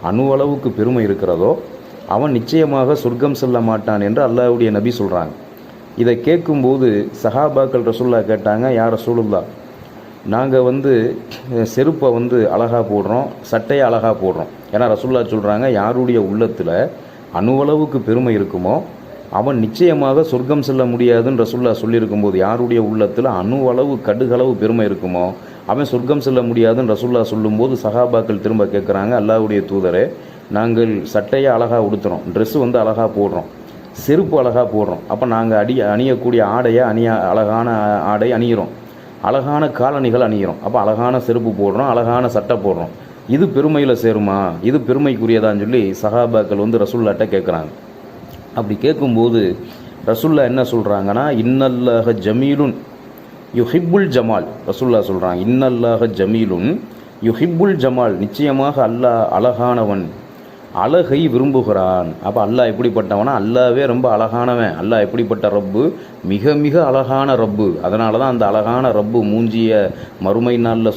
அணுவளவுக்கு பெருமை இருக்கிறதோ அவன் நிச்சயமாக சொர்க்கம் செல்ல மாட்டான் என்று அல்லாஹ்வுடைய நபி சொல்கிறாங்க. இதை கேட்கும்போது சஹாபாக்கள் ரசூலுல்லாஹ் கேட்டாங்க, யா ரசூலுல்லாஹ், நாங்கள் செருப்பை அழகாக போடுறோம், சட்டையை அழகாக போடுறோம். ஏன்னா ரசூலுல்லாஹ் சொல்கிறாங்க, யாருடைய உள்ளத்தில் அணுவளவுக்கு பெருமை இருக்குமோ அவன் நிச்சயமாக சொர்க்கம் செல்ல முடியாதுன்னு ரசூலுல்லாஹ் சொல்லியிருக்கும்போது, யாருடைய உள்ளத்தில் அணுவளவு கடுகளவு பெருமை இருக்குமோ அவன் சொர்க்கம் செல்ல முடியாதுன்னு ரசூலுல்லாஹ் சொல்லும்போது சஹாபாக்கள் திரும்ப கேட்குறாங்க, அல்லாஹ்வுடைய தூதரே, நாங்கள் சட்டையை அழகாக உடுத்துகிறோம், ட்ரெஸ்ஸு அழகாக போடுறோம், செருப்பு அழகாக போடுறோம், அப்போ நாங்கள் அணியக்கூடிய ஆடையை அழகான ஆடை அணிகிறோம், அழகான காலணிகள் அணிகிறோம், அப்போ அழகான செருப்பு போடுறோம், அழகான சட்டை போடுறோம், இது பெருமையில் சேருமா, இது பெருமைக்குரியதான்னு சொல்லி சஹாபாக்கள் ரசூலுல்லாஹ்ட்ட கேட்குறாங்க. அப்படி கேட்கும்போது ரசூலுல்லாஹ் என்ன சொல்கிறாங்கன்னா, இன்னல்லாஹ ஜமீலுன் யுஹிப்புல் ஜமால். ரசூலுல்லாஹ் சொல்கிறாங்க, இன்னல்லாஹ ஜமீலுன் யுஹிப்புல் ஜமால், நிச்சயமாக அல்லாஹ் அழகானவன், அழகை விரும்புகிறான். அப்போ அல்லாஹ் எப்படிப்பட்டவனா, அல்லாவே ரொம்ப அழகானவன். அல்லாஹ் எப்படிப்பட்ட ரப்பு, மிக மிக அழகான ரப்பு. அதனால தான் அந்த அழகான ரப்பு மூஞ்சிய மறுமை நாளில்